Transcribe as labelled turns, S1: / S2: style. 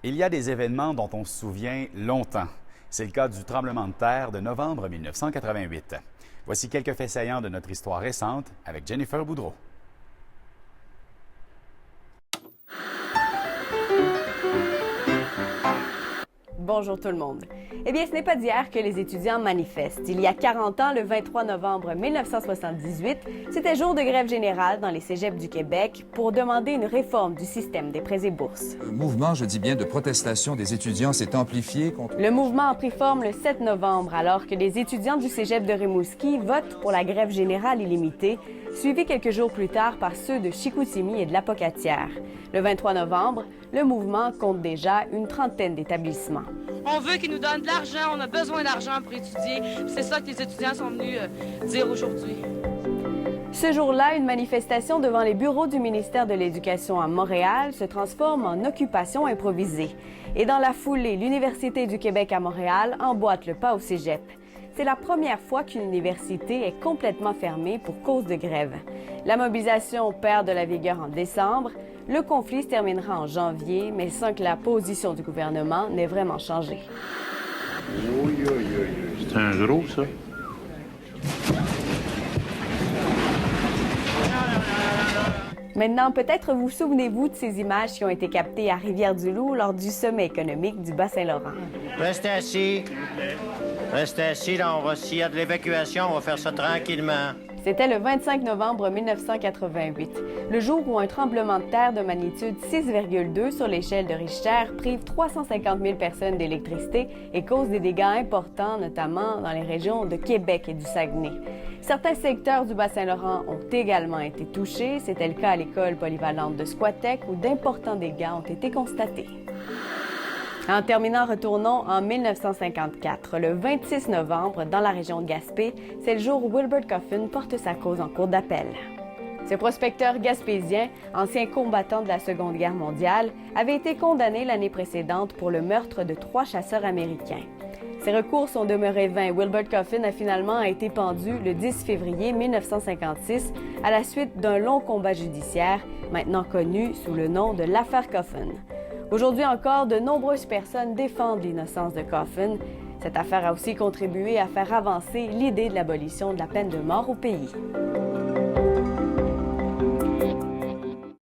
S1: Il y a des événements dont on se souvient longtemps. C'est le cas du tremblement de terre de novembre 1988. Voici quelques faits saillants de notre histoire récente avec Jennifer Boudreau.
S2: Bonjour tout le monde. Eh bien, ce n'est pas d'hier que les étudiants manifestent. Il y a 40 ans, le 23 novembre 1978, c'était jour de grève générale dans les cégeps du Québec pour demander une réforme du système des prêts et bourses.
S3: Le mouvement, je dis bien, de protestation des étudiants s'est amplifié contre...
S2: Le mouvement a pris forme le 7 novembre, alors que les étudiants du cégep de Rimouski votent pour la grève générale illimitée, suivi quelques jours plus tard par ceux de Chicoutimi et de l'Apocatière. Le 23 novembre, le mouvement compte déjà une trentaine d'établissements.
S4: On veut qu'ils nous donnent de l'argent, on a besoin d'argent pour étudier. C'est ça que les étudiants sont venus dire aujourd'hui.
S2: Ce jour-là, une manifestation devant les bureaux du ministère de l'Éducation à Montréal se transforme en occupation improvisée. Et dans la foulée, l'Université du Québec à Montréal emboîte le pas au cégep. C'est la première fois qu'une université est complètement fermée pour cause de grève. La mobilisation perd de la vigueur en décembre. Le conflit se terminera en janvier, mais sans que la position du gouvernement n'ait vraiment changé.
S5: C'est un gros, ça.
S2: Maintenant, peut-être vous souvenez-vous de ces images qui ont été captées à Rivière-du-Loup lors du sommet économique du Bas-Saint-Laurent.
S6: Restez assis. Restez assis, là, s'il y a de l'évacuation, on va faire ça tranquillement.
S2: C'était le 25 novembre 1988, le jour où un tremblement de terre de magnitude 6,2 sur l'échelle de Richter prive 350 000 personnes d'électricité et cause des dégâts importants, notamment dans les régions de Québec et du Saguenay. Certains secteurs du Bas-Saint-Laurent ont également été touchés. C'était le cas à l'école polyvalente de Squatec, où d'importants dégâts ont été constatés. En terminant, retournons en 1954. Le 26 novembre, dans la région de Gaspé, c'est le jour où Wilbert Coffin porte sa cause en cour d'appel. Ce prospecteur gaspésien, ancien combattant de la Seconde Guerre mondiale, avait été condamné l'année précédente pour le meurtre de 3 chasseurs américains. Ses recours sont demeurés vains. Wilbert Coffin a finalement été pendu le 10 février 1956 à la suite d'un long combat judiciaire, maintenant connu sous le nom de l'affaire Coffin. Aujourd'hui encore, de nombreuses personnes défendent l'innocence de Coffin. Cette affaire a aussi contribué à faire avancer l'idée de l'abolition de la peine de mort au pays.